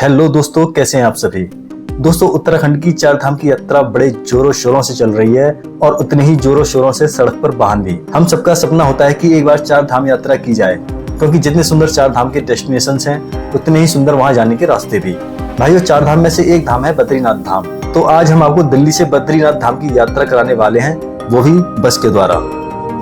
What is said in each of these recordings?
Hello दोस्तों, कैसे हैं आप सभी। दोस्तों, उत्तराखंड की चार धाम की यात्रा बड़े जोरों शोरों से चल रही है और उतने ही जोरों शोरों से सड़क पर वाहन भी। हम सबका सपना होता है कि एक बार चार धाम यात्रा की जाए, क्योंकि जितने सुंदर चार धाम के डेस्टिनेशंस हैं उतने ही सुंदर वहां जाने के रास्ते भी। भाइयों, चार धाम में से एक धाम है बद्रीनाथ धाम। तो आज हम आपको दिल्ली से बद्रीनाथ धाम की यात्रा कराने वाले हैं, वो भी बस के द्वारा।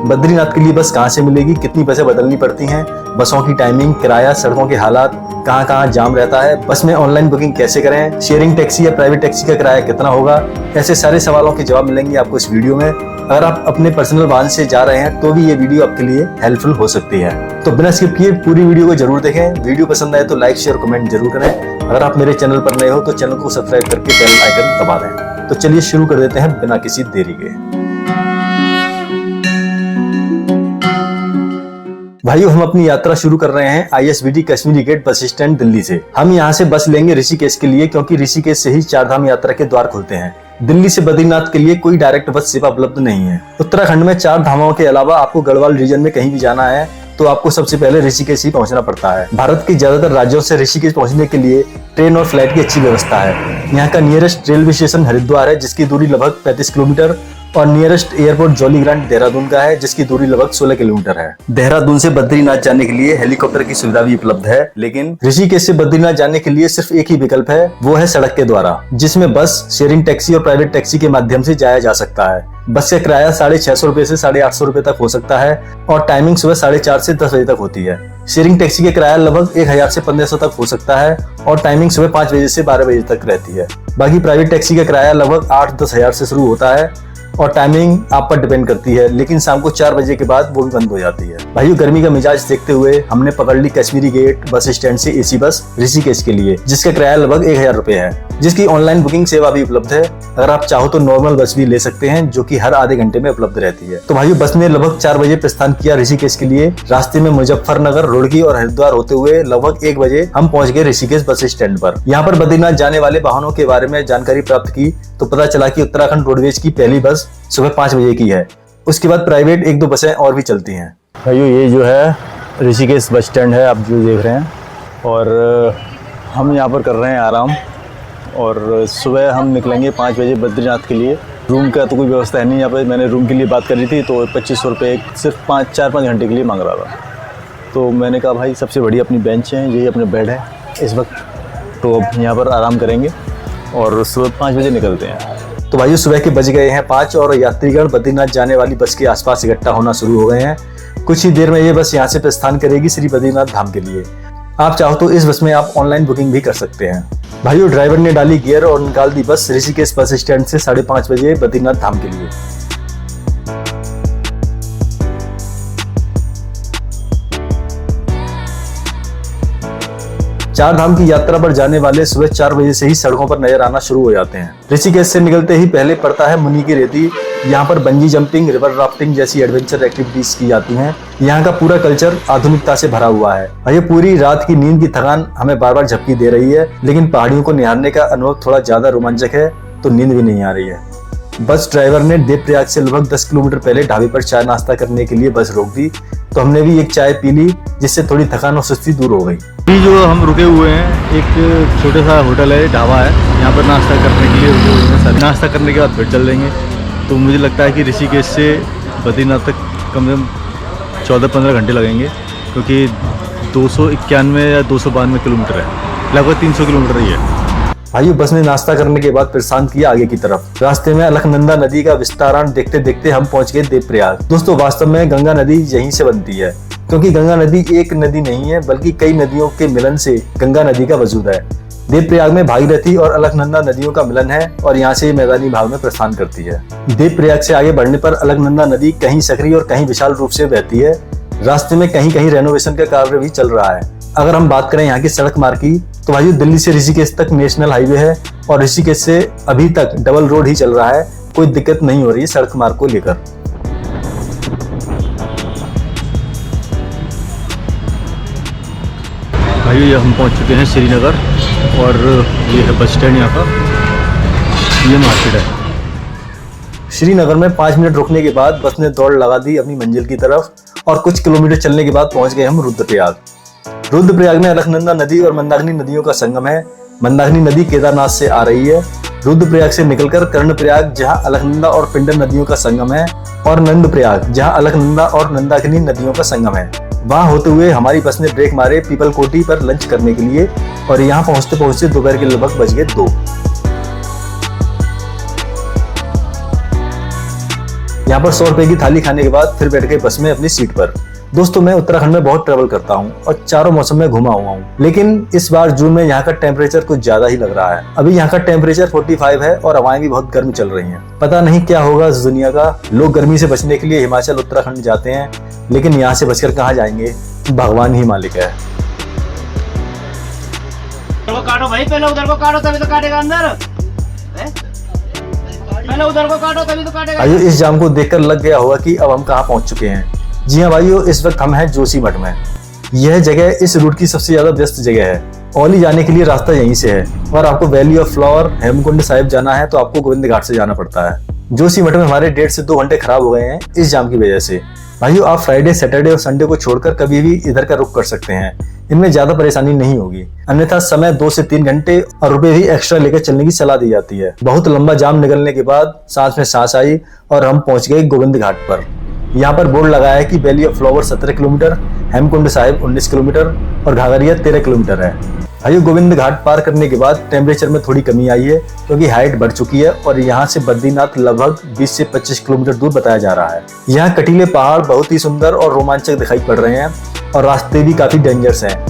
बद्रीनाथ के लिए बस कहाँ से मिलेगी, कितनी बसें बदलनी पड़ती हैं, बसों की टाइमिंग, किराया, सड़कों के हालात, कहाँ कहाँ जाम रहता है, बस में ऑनलाइन बुकिंग कैसे करें, शेयरिंग टैक्सी या प्राइवेट टैक्सी का किराया कितना होगा, ऐसे सारे सवालों के जवाब मिलेंगे आपको इस वीडियो में। अगर आप अपने पर्सनल वाहन से जा रहे हैं तो भी ये वीडियो आपके लिए हेल्पफुल हो सकती है। तो बिना स्किप किए पूरी वीडियो को जरूर देखें। वीडियो पसंद आए तो लाइक, शेयर, कमेंट जरूर करें। अगर आप मेरे चैनल पर नए हो तो चैनल को सब्सक्राइब करके बेल आइकन दबा दें। तो चलिए शुरू कर देते हैं बिना किसी देरी के। भाइयों, हम अपनी यात्रा शुरू कर रहे हैं ISBT Kashmiri Gate bus stand Delhi से। हम यहाँ से बस लेंगे ऋषिकेश के लिए, क्योंकि ऋषिकेश से ही चार धाम यात्रा के द्वार खुलते हैं। दिल्ली से बद्रीनाथ के लिए कोई डायरेक्ट बस सेवा उपलब्ध नहीं है। उत्तराखंड में चार धामों के अलावा आपको गढ़वाल रीजन में कहीं भी जाना है तो आपको सबसे पहले ऋषिकेश ही पहुंचना पड़ता है। भारत के ज्यादातर राज्यों से ऋषिकेश पहुंचने के लिए ट्रेन और फ्लाइट की अच्छी व्यवस्था है। यहाँ का नियरेस्ट रेलवे स्टेशन हरिद्वार है, जिसकी दूरी लगभग 35 किलोमीटर, और नियरेस्ट एयरपोर्ट जॉलीग्रांट देहरादून का है, जिसकी दूरी लगभग 16 किलोमीटर है। देहरादून से बद्रीनाथ जाने के लिए हेलीकॉप्टर की सुविधा भी उपलब्ध है, लेकिन ऋषिकेश से बद्रीनाथ जाने के लिए सिर्फ एक ही विकल्प है, वो है सड़क के द्वारा, जिसमें बस, शेयरिंग टैक्सी और प्राइवेट टैक्सी के माध्यम से जाया जा सकता है। बस का किराया 650 रुपए से 850 रुपए तक हो सकता है और टाइमिंग सुबह 4:30 से 10 बजे तक होती है। शेयरिंग टैक्सी का किराया लगभग 1000 से 1500 तक हो सकता है और टाइमिंग सुबह 5 बजे से 12 बजे तक रहती है। बाकी प्राइवेट टैक्सी का किराया लगभग 8-10 हजार से शुरू होता है और टाइमिंग आप पर डिपेंड करती है, लेकिन शाम को 4 बजे के बाद वो भी बंद हो जाती है। भाइयों, गर्मी का मिजाज देखते हुए हमने पकड़ ली कश्मीरी गेट बस स्टैंड से AC बस ऋषिकेश के लिए, जिसका किराया लगभग 1000 रुपए है, जिसकी ऑनलाइन बुकिंग सेवा भी उपलब्ध है। अगर आप चाहो तो नॉर्मल बस भी ले सकते हैं, जो कि हर आधे घंटे में उपलब्ध रहती है। तो भाइयों, बस ने लगभग 4 बजे प्रस्थान किया ऋषिकेश के लिए। रास्ते में मुजफ्फरनगर, रुड़की और हरिद्वार होते हुए लगभग 1 बजे हम पहुंच गए ऋषिकेश बस स्टैंड पर। यहाँ पर बद्रीनाथ जाने वाले वाहनों के बारे में जानकारी प्राप्त की तो पता चला कि उत्तराखंड रोडवेज की पहली बस सुबह 5 बजे की है। उसके बाद प्राइवेट 1-2 बसें और भी चलती हैं। भाइयों, ये जो है ऋषिकेश बस स्टैंड है, आप जो देख रहे हैं, और हम यहाँ पर कर रहे हैं आराम। और सुबह हम निकलेंगे 5 बजे बद्रीनाथ के लिए। रूम का तो कोई व्यवस्था है नहीं यहाँ पर। मैंने रूम के लिए बात करी थी तो 2500 रुपये सिर्फ 4-5 घंटे के लिए मांग रहा था। तो मैंने कहा भाई सबसे बड़ी अपनी बेंच है, यही अपना बेड है इस वक्त, तो अब यहाँ पर आराम करेंगे और सुबह 5 बजे निकलते हैं। तो भाइयों, सुबह के बज गए हैं 5 और यात्रीगण बद्रीनाथ जाने वाली बस के आसपास इकट्ठा होना शुरू हो गए हैं। कुछ ही देर में ये बस यहाँ से प्रस्थान करेगी श्री बद्रीनाथ धाम के लिए। आप चाहो तो इस बस में आप ऑनलाइन बुकिंग भी कर सकते हैं। भाइयों, ड्राइवर ने डाली गियर और निकाल दी बस ऋषिकेश बस स्टैंड से 5:30 बजे बद्रीनाथ धाम के लिए। चार धाम की यात्रा पर जाने वाले सुबह 4 बजे से ही सड़कों पर नजर आना शुरू हो जाते हैं। ऋषिकेश से निकलते ही पहले पड़ता है मुनि की रेती। यहाँ पर बंजी जंपिंग, रिवर राफ्टिंग जैसी एडवेंचर एक्टिविटीज की जाती हैं। यहाँ का पूरा कल्चर आधुनिकता से भरा हुआ है। ये पूरी रात की नींद की थकान हमें बार बार झपकी दे रही है, लेकिन पहाड़ियों को निहारने का अनुभव थोड़ा ज्यादा रोमांचक है, तो नींद भी नहीं आ रही है। बस ड्राइवर ने देवप्रयाग से लगभग 10 किलोमीटर पहले ढाबे पर चाय नाश्ता करने के लिए बस रोक दी, तो हमने भी एक चाय पी ली, जिससे थोड़ी थकान और सुस्ती दूर हो गई। अभी जो हम रुके हुए हैं, एक छोटा सा होटल है, ढाबा है, यहाँ पर नाश्ता करने के लिए रुके हुए हैं। नाश्ता करने के बाद फिर चल देंगे। तो मुझे लगता है कि ऋषिकेश से बद्रीनाथ तक कम से कम 14-15 घंटे लगेंगे, क्योंकि 291 या 292 किलोमीटर है, लगभग 300 किलोमीटर ही है। भाइयों, बस ने नाश्ता करने के बाद प्रस्थान किया आगे की तरफ। रास्ते में अलकनंदा नदी का विस्तारण देखते देखते हम पहुंच गए देवप्रयाग। दोस्तों, वास्तव में गंगा नदी यहीं से बनती है, क्योंकि गंगा नदी एक नदी नहीं है बल्कि कई नदियों के मिलन से गंगा नदी का वजूद है। देवप्रयाग में भागीरथी और अलकनंदा नदियों का मिलन है और यहाँ से मैदानी भाग में प्रस्थान करती है। देवप्रयाग से आगे बढ़ने पर अलकनंदा नदी कहीं सकरी और कहीं विशाल रूप से बहती है। रास्ते में कहीं कहीं रेनोवेशन का कार्य भी चल रहा है। अगर हम बात करें यहाँ की सड़क मार्ग की, तो भाइयों, दिल्ली से ऋषिकेश तक नेशनल हाईवे है और ऋषिकेश से अभी तक डबल रोड ही चल रहा है। कोई दिक्कत नहीं हो रही है सड़क मार्ग को लेकर। भाइयों, ये हम पहुंच चुके हैं श्रीनगर और ये है बस स्टैंड यहाँ का, ये मार्केट है। श्रीनगर में 5 मिनट रुकने के बाद बस ने दौड़ लगा दी अपनी मंजिल की तरफ और कुछ किलोमीटर चलने के बाद पहुंच गए हम रुद्रप्रयाग। रुद्रप्रयाग में अलकनंदा नदी और मंदाकिनी नदियों का संगम है। मंदाकिनी नदी केदारनाथ से आ रही है, रुद्रप्रयाग से निकलकर कर्णप्रयाग जहां अलकनंदा और पिंडर नदियों का संगम है, और नंदप्रयाग जहां अलकनंदा और नंदाकिनी नदियों का संगम है। वहां होते हुए हमारी बस ने ब्रेक मारे पीपलकोटी पर लंच करने के लिए, और यहाँ पहुंचते पहुंचते दोपहर के लगभग बज गए 2। यहाँ पर 100 रुपए की थाली खाने के बाद फिर बैठ गए बस में अपनी सीट पर। दोस्तों, मैं उत्तराखंड में बहुत ट्रेवल करता हूँ और चारों मौसम में घुमा हुआ हूँ, लेकिन इस बार जून में यहाँ का टेम्परेचर कुछ ज्यादा ही लग रहा है। अभी यहाँ का टेम्परेचर 45 है और हवाएं भी बहुत गर्म चल रही हैं। पता नहीं क्या होगा इस दुनिया का। लोग गर्मी से बचने के लिए हिमाचल उत्तराखंड जाते हैं, लेकिन यहाँ से बचकर कहाँ जाएंगे, भगवान ही मालिक है। काटो भाई, पहले उधर को काटो तभी तो काटेगा अंदर। पहले उधर को काटो तभी तो काटेगा। भाइयों, इस जाम को देखकर लग गया होगा कि अब हम कहाँ पहुंच चुके हैं। जी हाँ भाइयों, इस वक्त हम हैं जोशीमठ में। यह जगह इस रूट की सबसे ज्यादा व्यस्त जगह है। औली जाने के लिए रास्ता यहीं से है, और आपको valley of flower Hemkund Sahib जाना है तो आपको गोविंद घाट से जाना पड़ता है। जोशीमठ में हमारे 1.5 से 2 घंटे खराब हो गए हैं इस जाम की वजह से। भाइयों, आप फ्राइडे, सैटरडे और संडे को छोड़कर कभी भी इधर का रुक कर सकते हैं, इनमें ज्यादा परेशानी नहीं होगी। अन्यथा समय 2 से 3 घंटे और रुपए भी एक्स्ट्रा लेकर चलने की सलाह दी जाती है। बहुत लंबा जाम निकलने के बाद सांस में सांस आई और हम पहुंच गए गोविंद घाट पर। यहाँ पर बोर्ड लगाया है कि valley of flower 17 kilometre, Hemkund Sahib 19 kilometre और घाघरिया 13 किलोमीटर है। भाइयों, गोविंद घाट पार करने के बाद टेम्परेचर में थोड़ी कमी आई है, क्योंकि हाइट बढ़ चुकी है और यहाँ से बद्रीनाथ लगभग 20 से 25 किलोमीटर दूर बताया जा रहा है। यहाँ कटीले पहाड़ बहुत ही सुंदर और रोमांचक दिखाई पड़ रहे हैं, और रास्ते भी काफी डेंजरस हैं।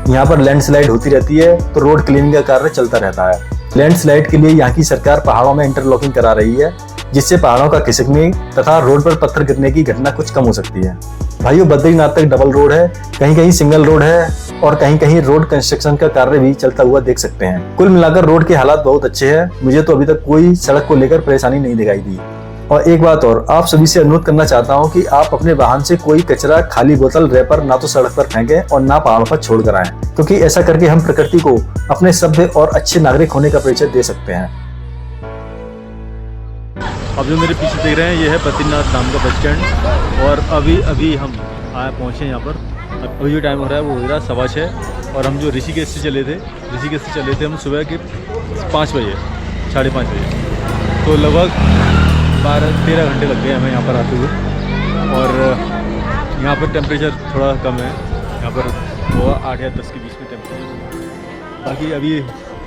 यहाँ पर लैंडस्लाइड होती रहती है, तो रोड क्लीनिंग का कार्य चलता रहता है। लैंडस्लाइड के लिए यहाँ की सरकार पहाड़ों में इंटरलॉकिंग करा रही है, जिससे पहाड़ों का खिसकने तथा रोड पर पत्थर गिरने की घटना कुछ कम हो सकती है। भाइयों, बद्रीनाथ तक डबल रोड है, कहीं कहीं सिंगल रोड है, और कहीं कहीं रोड कंस्ट्रक्शन का कार्य भी चलता हुआ देख सकते हैं। कुल मिलाकर रोड के हालात बहुत अच्छे हैं। मुझे तो अभी तक कोई सड़क को लेकर परेशानी नहीं दिखाई दी। और एक बात और, आप सभी से अनुरोध करना चाहता हूं कि आप अपने वाहन से कोई कचरा, खाली बोतल, रैपर ना तो सड़क पर फेंकें और ना पहाड़ों पर छोड़ कर आएं, क्योंकि ऐसा करके हम प्रकृति को अपने सभ्य और अच्छे नागरिक होने का परिचय दे सकते हैं। अब जो मेरे पीछे देख रहे हैं, ये है बद्रीनाथ धाम का बस स्टैंड, और अभी हम पहुँचे यहाँ पर। अभी जो टाइम हो रहा है वो हो रहा है 6:15, और हम जो ऋषिकेश से चले थे हम सुबह के 5 बजे, 5:30 बजे, तो लगभग 12-13 घंटे लग गए हमें यहाँ पर आते हुए। और यहाँ पर टेम्परेचर थोड़ा कम है, यहाँ पर वो 8 या 10 के बीच में टेम्परेचर। बाकी अभी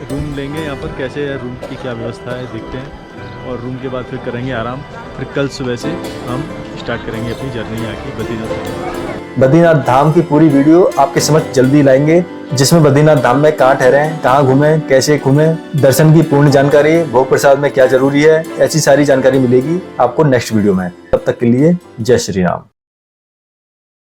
रूम लेंगे यहाँ पर, कैसे है रूम की क्या व्यवस्था है देखते हैं, और रूम के बाद फिर करेंगे आराम। फिर कल सुबह से हम स्टार्ट करेंगे अपनी जर्नी यहाँ की बद्रीनाथ धाम की पूरी वीडियो आपके समक्ष जल्दी लाएंगे, जिसमें बद्रीनाथ धाम में कहाँ ठहरें, कहाँ घूमें, कैसे घूमें, दर्शन की पूर्ण जानकारी, भोग प्रसाद में क्या जरूरी है, ऐसी सारी जानकारी मिलेगी आपको नेक्स्ट वीडियो में। तब तक के लिए जय श्री राम।